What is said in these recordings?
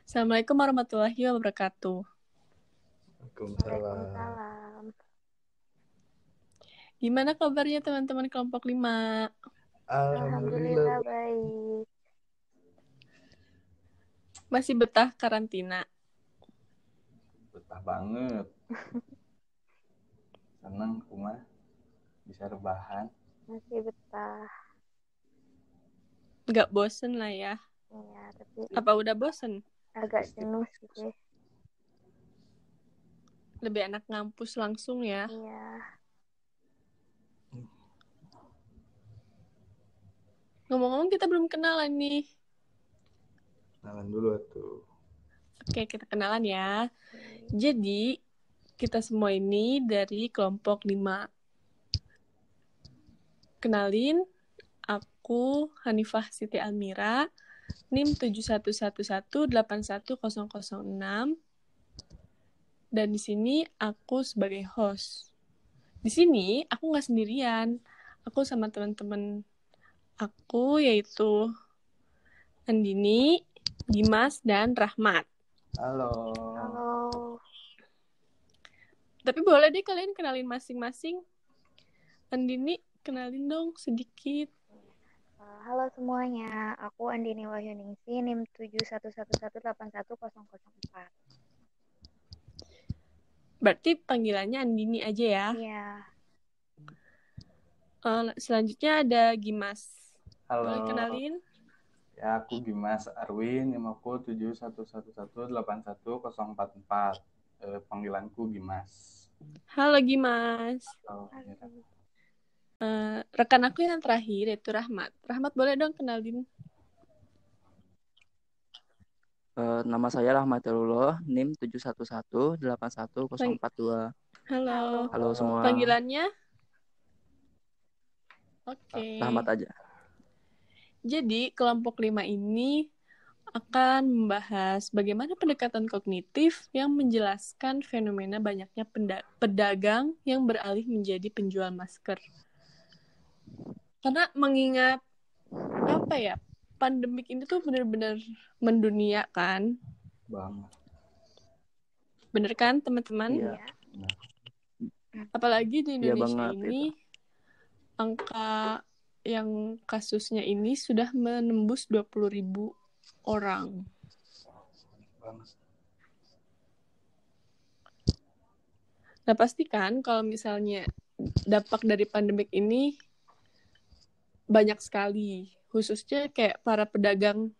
Assalamualaikum warahmatullahi wabarakatuh. Waalaikumsalam. Gimana kabarnya teman-teman kelompok 5? Alhamdulillah baik. Masih betah karantina? Betah banget. Seneng rumah bisa rebahan. Masih betah. Nggak bosen lah ya? Iya, tapi Apa udah bosen? agak jenuh sih. Lebih enak ngampus langsung ya? Iya. Ngomong-ngomong kita belum kenalan nih. Kenalan dulu tuh. Oke, kita kenalan ya. Jadi, kita semua ini dari kelompok 5. Kenalin, aku Hanifah Siti Almira, NIM 7111818006. Dan di sini aku sebagai host. Di sini aku nggak sendirian. Aku sama teman-teman aku yaitu Andini, Dimas, dan Rahmat. Halo. Halo. Tapi boleh deh kalian kenalin masing-masing. Andini, kenalin dong sedikit. Halo semuanya, aku Andini Wahyuningsi, NIM 7111818004. Berarti panggilannya Andini aja ya. Iya. Selanjutnya ada Gimas. Halo. Boleh kenalin? Ya, aku Gimas Arwin, NIM aku 7111818044. Panggilanku Gimas. Halo Gimas. Halo. Rekan aku yang terakhir yaitu Rahmat. Rahmat boleh dong kenalin? Nama saya Rahmatullah, NIM 71181042. Halo. Halo semua. Panggilannya? Oke. Rahmat aja. Jadi, kelompok 5 ini akan membahas bagaimana pendekatan kognitif yang menjelaskan fenomena banyaknya pedagang yang beralih menjadi penjual masker. Karena mengingat pandemik ini tuh benar-benar mendunia kan? Banget. Bener kan teman-teman? Iya. Apalagi di Indonesia banget ini angka yang kasusnya ini sudah menembus 20.000 orang. Nah, pastikan kalau misalnya dampak dari pandemik ini banyak sekali, khususnya kayak para pedagang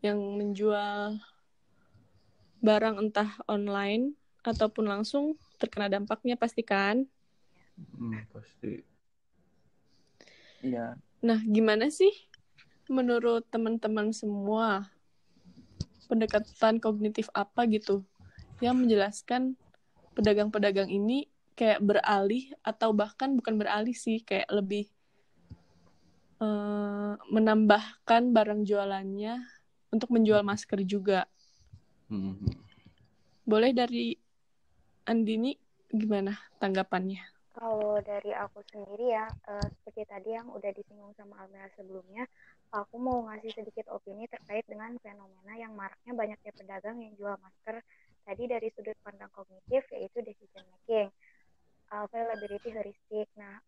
yang menjual barang entah online ataupun langsung terkena dampaknya pastikan. Pasti. Iya. Nah, gimana sih menurut teman-teman semua pendekatan kognitif apa gitu yang menjelaskan pedagang-pedagang ini kayak beralih atau bahkan bukan beralih sih, kayak lebih menambahkan barang jualannya untuk menjual masker juga. Boleh dari Andini gimana tanggapannya? Kalau dari aku sendiri ya, seperti tadi yang udah disinggung sama Almira sebelumnya, aku mau ngasih sedikit opini terkait dengan fenomena yang maraknya banyaknya pedagang yang jual masker. Tadi dari sudut pandang kognitif, yaitu decision making, availability heuristic. Nah,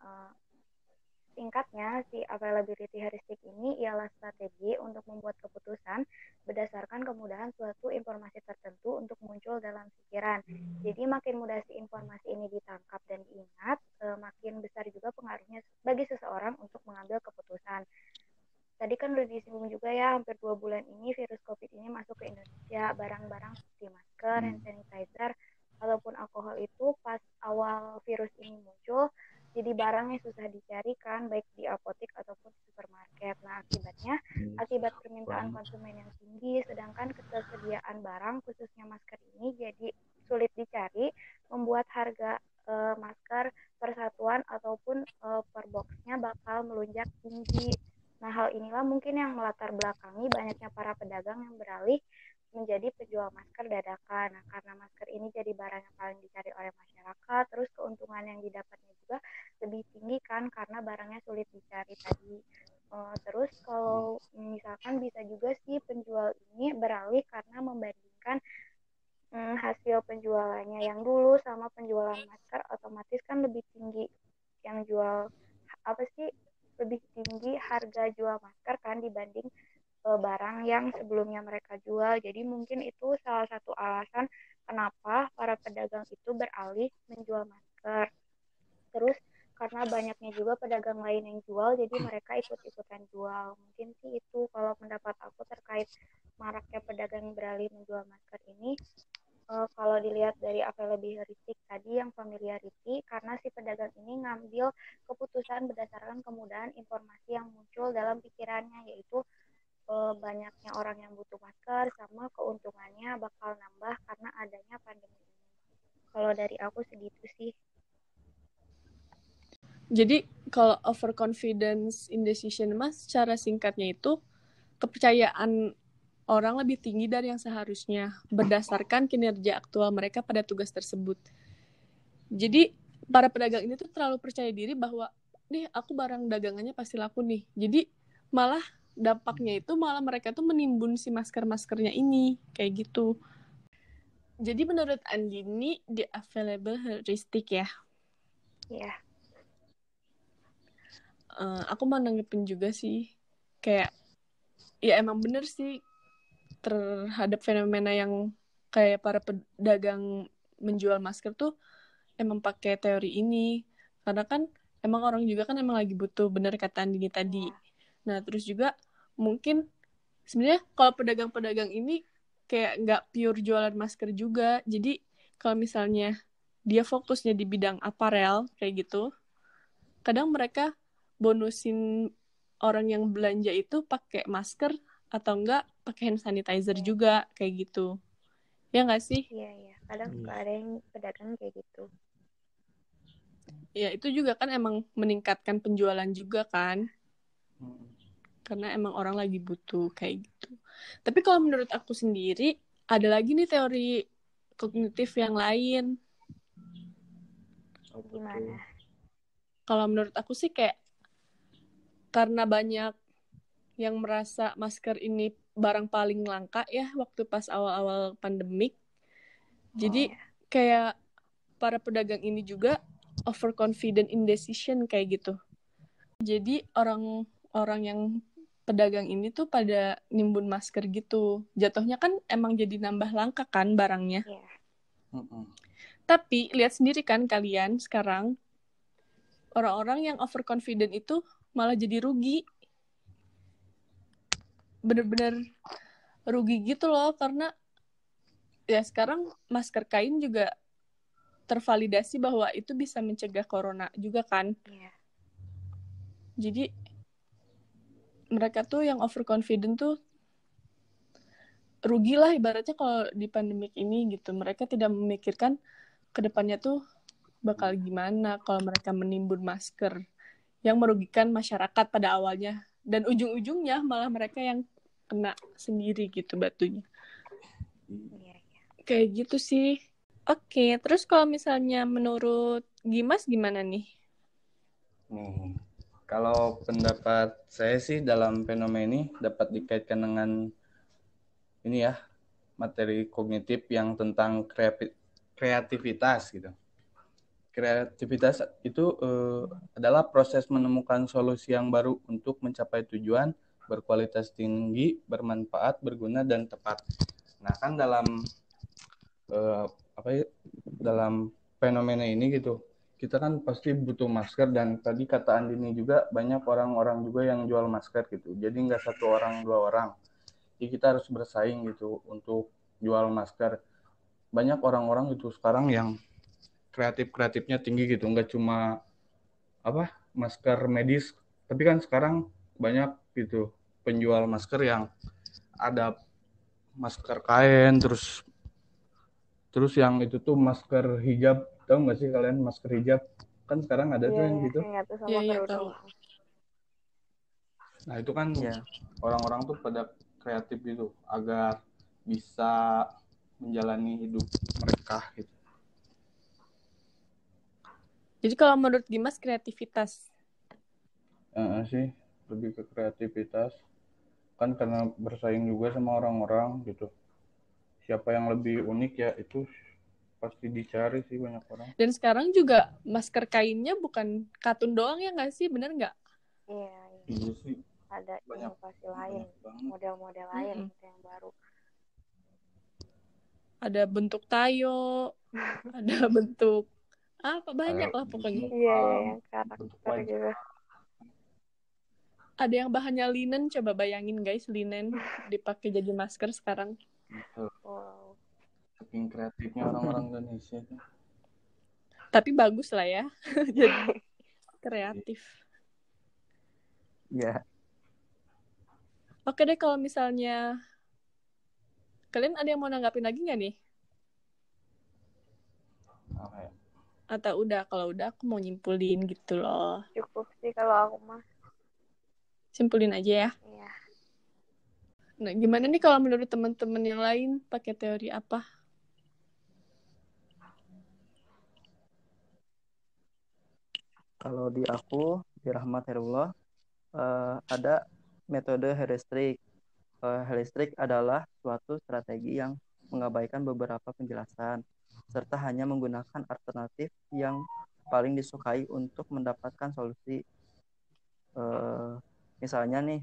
singkatnya, si availability heuristic ini ialah strategi untuk membuat keputusan berdasarkan kemudahan suatu informasi tertentu untuk muncul dalam pikiran. Jadi makin mudah si informasi ini ditangkap dan diingat, makin besar juga pengaruhnya bagi seseorang untuk mengambil keputusan. Tadi kan udah disinggung juga ya, hampir 2 bulan ini virus COVID ini masuk ke Indonesia. Barang-barang seperti masker, hand sanitizer, ataupun alkohol itu pas awal virus ini muncul, jadi barang yang susah dicari kan, baik di apotek ataupun di supermarket. Nah, akibat permintaan konsumen yang tinggi, sedangkan ketersediaan barang, khususnya masker ini, jadi sulit dicari, membuat harga masker per satuan ataupun per boxnya bakal melonjak tinggi. Nah, hal inilah mungkin yang melatar belakangi banyaknya para pedagang yang beralih menjadi penjual masker dadakan. Nah, karena masker ini jadi barang yang paling dicari oleh masyarakat, terus keuntungan yang didapatnya juga lebih tinggi kan karena barangnya sulit dicari tadi. Terus kalau misal Misalkan bisa juga sih penjual ini beralih karena membandingkan hasil penjualannya yang dulu sama penjualan masker, otomatis kan lebih tinggi yang jual apa sih lebih tinggi harga jual masker kan dibanding barang yang sebelumnya mereka jual. Jadi mungkin itu salah satu alasan kenapa para pedagang itu beralih menjual masker. Terus karena banyaknya juga pedagang lain yang jual, jadi mereka ikut-ikutan jual. Mungkin sih itu kalau pendapat aku terkait maraknya pedagang yang beralih menjual masker ini. Kalau dilihat dari availability tadi yang familiarity, karena si pedagang ini ngambil keputusan berdasarkan kemudahan informasi yang muncul dalam pikirannya, yaitu banyaknya orang yang butuh masker sama keuntungannya bakal nambah karena adanya pandemi ini. Kalau dari aku segitu sih. Jadi kalau overconfidence indecision mas, secara singkatnya itu kepercayaan orang lebih tinggi dari yang seharusnya berdasarkan kinerja aktual mereka pada tugas tersebut. Jadi para pedagang ini tuh terlalu percaya diri bahwa nih aku barang dagangannya pasti laku nih. Jadi malah dampaknya itu malah mereka tuh menimbun si masker-maskernya ini kayak gitu. Jadi menurut Andini the available heuristic ya. Iya. Aku mau nanggepin juga sih kayak ya emang bener sih terhadap fenomena yang kayak para pedagang menjual masker tuh emang pakai teori ini karena kan emang orang juga kan emang lagi butuh, bener kata Andini tadi. Nah terus juga mungkin sebenarnya kalau pedagang-pedagang ini kayak nggak pure jualan masker juga, jadi kalau misalnya dia fokusnya di bidang aparel kayak gitu, kadang mereka bonusin orang yang belanja itu pakai masker atau enggak pakai hand sanitizer juga kayak gitu. Ya nggak sih? Iya. Kadang suka ada yang pedagang kayak gitu. Ya itu juga kan emang meningkatkan penjualan juga kan. Karena emang orang lagi butuh kayak gitu. Tapi kalau menurut aku sendiri, ada lagi nih teori kognitif yang lain. Gimana? Kalau menurut aku sih kayak karena banyak yang merasa masker ini barang paling langka ya waktu pas awal-awal pandemik. Jadi kayak para pedagang ini juga overconfident indecision kayak gitu. Jadi orang-orang yang pedagang ini tuh pada nimbun masker gitu. Jatuhnya kan emang jadi nambah langka kan barangnya. Iya. Tapi lihat sendiri kan kalian sekarang orang-orang yang overconfident itu malah jadi rugi. Bener-bener rugi gitu loh karena ya sekarang masker kain juga tervalidasi bahwa itu bisa mencegah corona juga kan. Iya. Jadi mereka tuh yang overconfident tuh rugi lah ibaratnya kalau di pandemik ini gitu. Mereka tidak memikirkan kedepannya tuh bakal gimana kalau mereka menimbun masker yang merugikan masyarakat pada awalnya dan ujung-ujungnya malah mereka yang kena sendiri gitu batunya. Iya. Kayak gitu sih. Oke, terus kalau misalnya menurut Gimas gimana nih? Nih, kalau pendapat saya sih dalam fenomena ini dapat dikaitkan dengan ini ya, materi kognitif yang tentang kreativitas gitu. Kreativitas itu adalah proses menemukan solusi yang baru untuk mencapai tujuan berkualitas tinggi, bermanfaat, berguna dan tepat. Nah, kan dalam dalam fenomena ini gitu, kita kan pasti butuh masker dan tadi kata Andini juga banyak orang-orang juga yang jual masker gitu. Jadi nggak satu orang, dua orang. Jadi kita harus bersaing gitu untuk jual masker. Banyak orang-orang gitu sekarang yang kreatifnya tinggi gitu, nggak cuma masker medis, tapi kan sekarang banyak gitu penjual masker yang ada masker kain, terus yang itu tuh masker hijab, tahu nggak sih kalian masker hijab kan sekarang ada tuh yang gitu. Yang nyatu sama kerudung. Nah itu kan orang-orang tuh pada kreatif gitu agar bisa menjalani hidup mereka gitu. Jadi kalau menurut Dimas kreativitas Sih lebih ke kreativitas. kan karena bersaing juga sama orang-orang gitu. Siapa yang lebih unik ya itu pasti dicari sih banyak orang. Dan sekarang juga masker kainnya bukan katun doang ya nggak sih? Bener nggak? Iya. Iya sih, Ada banyak inovasi lain, banget. model-model lain yang baru. Ada bentuk tayo, ada bentuk apa banyak lah pokoknya. Iya, yang karakter gitu. Ada yang bahannya linen, coba bayangin guys, linen dipakai jadi masker sekarang. Betul. Wow. Saking kreatifnya orang-orang Indonesia. Tapi bagus lah ya, jadi kreatif. Ya, Oke deh, kalau misalnya kalian ada yang mau nanggapin lagi nggak nih? Apa ya? Atau udah? Kalau udah aku mau nyimpulin gitu loh. Cukup sih kalau aku mah. Simpulin aja ya. Iya. Nah, gimana nih kalau menurut teman-teman yang lain pakai teori apa? kalau di aku, di Rahmat Herullah, ada metode heuristik. Heuristik adalah suatu strategi yang mengabaikan beberapa penjelasan, serta hanya menggunakan alternatif yang paling disukai untuk mendapatkan solusi. Misalnya nih,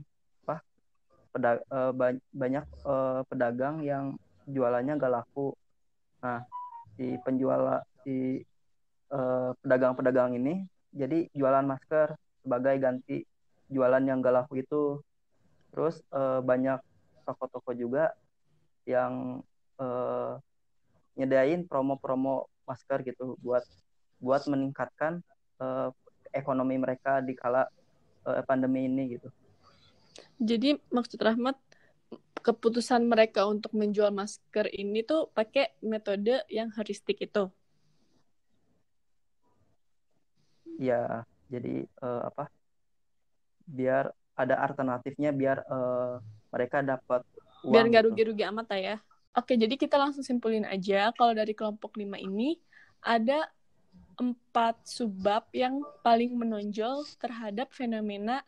banyak pedagang yang jualannya gak laku. Nah, si pedagang-pedagang ini jadi jualan masker sebagai ganti jualan yang gak laku itu. Terus banyak toko-toko juga yang nyediain promo-promo masker gitu buat meningkatkan ekonomi mereka di kala pandemi ini gitu. Jadi maksud Rahmat, keputusan mereka untuk menjual masker ini tuh pakai metode yang heuristik itu. Ya, jadi biar ada alternatifnya, biar mereka dapat uang. Biar nggak gitu. rugi-rugi amat ya. Oke, jadi kita langsung simpulin aja. Kalau dari kelompok 5 ini, ada 4 subbab yang paling menonjol terhadap fenomena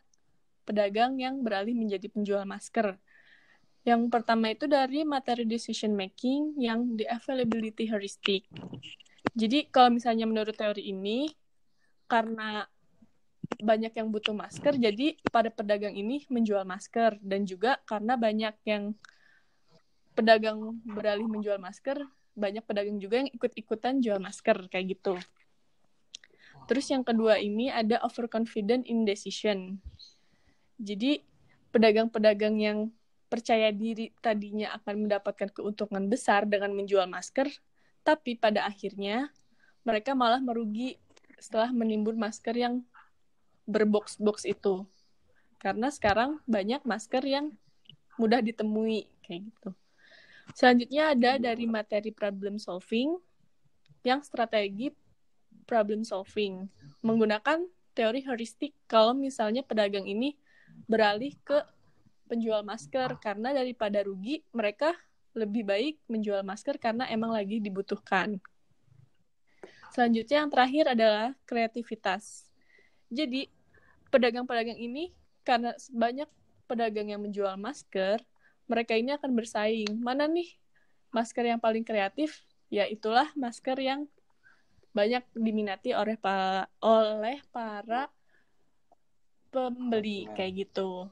pedagang yang beralih menjadi penjual masker. Yang pertama itu dari materi decision making yang di availability heuristic. Jadi kalau misalnya menurut teori ini, karena banyak yang butuh masker, jadi pada pedagang ini menjual masker. Dan juga karena banyak yang pedagang beralih menjual masker, banyak pedagang juga yang ikut-ikutan jual masker, kayak gitu. Terus yang kedua ini ada overconfident indecision. Jadi pedagang-pedagang yang percaya diri tadinya akan mendapatkan keuntungan besar dengan menjual masker, tapi pada akhirnya mereka malah merugi setelah menimbun masker yang berbox-box itu. Karena sekarang banyak masker yang mudah ditemui, kayak gitu. Selanjutnya ada dari materi problem solving, yang strategi problem solving. Menggunakan teori heuristik kalau misalnya pedagang ini beralih ke penjual masker, karena daripada rugi, mereka lebih baik menjual masker karena emang lagi dibutuhkan. Selanjutnya yang terakhir adalah kreativitas. Jadi, pedagang-pedagang ini, karena banyak pedagang yang menjual masker, mereka ini akan bersaing. Mana nih masker yang paling kreatif? Ya itulah masker yang banyak diminati oleh para pembeli, kayak gitu.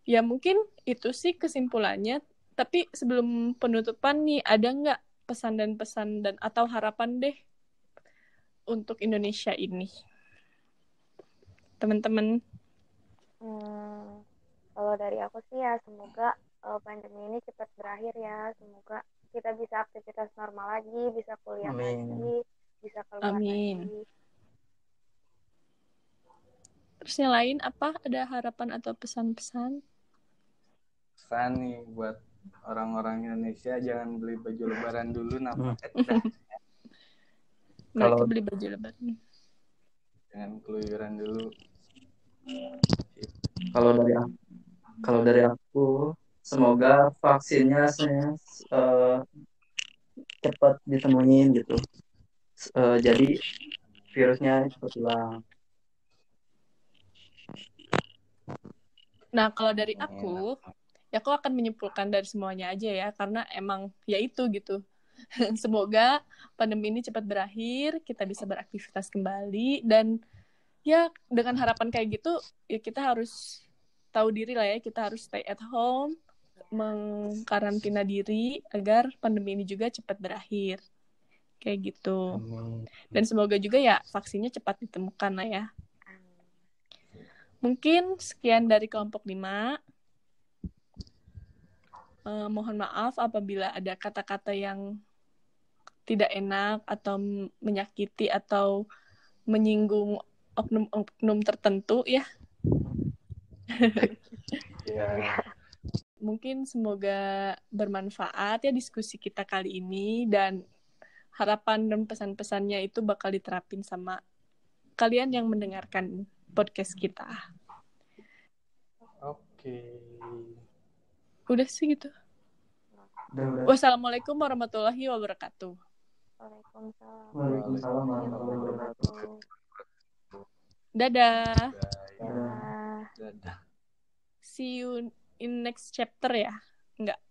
Ya mungkin itu sih kesimpulannya. Tapi sebelum penutupan nih, ada nggak pesan dan atau harapan deh untuk Indonesia ini, teman-teman? Kalau dari aku sih ya semoga pandemi ini cepat berakhir ya. Semoga kita bisa aktivitas normal lagi, bisa kuliah lagi, bisa keluar lagi. Terus yang lain apa? Ada harapan atau pesan-pesan? Pesan nih buat orang-orang Indonesia, jangan beli baju lebaran dulu, Mereka beli baju lebaran. Jangan keluyuran dulu. Kalau dari aku, semoga vaksinnya cepat ditemuin gitu. Jadi virusnya cepat hilang. Nah, kalau dari aku, Ya aku akan menyimpulkan dari semuanya aja ya, karena emang ya itu gitu. Semoga pandemi ini cepat berakhir, kita bisa beraktivitas kembali, dan ya dengan harapan kayak gitu, ya kita harus tahu diri lah ya, kita harus stay at home, mengkarantina diri agar pandemi ini juga cepat berakhir. Kayak gitu. Amin. Dan semoga juga ya vaksinnya cepat ditemukan lah ya. Mungkin sekian dari kelompok 5. Mohon maaf apabila ada kata-kata yang tidak enak atau menyakiti atau menyinggung oknum-oknum tertentu ya. Ya. Mungkin semoga bermanfaat ya diskusi kita kali ini, dan harapan dan pesan-pesannya itu bakal diterapin sama kalian yang mendengarkan podcast kita. Oke. Udah sih gitu. Udah. Wassalamualaikum warahmatullahi wabarakatuh. Waalaikumsalam. Waalaikumsalam warahmatullahi wabarakatuh. Dadah. Dadah. Dadah. See you in next chapter ya. Enggak.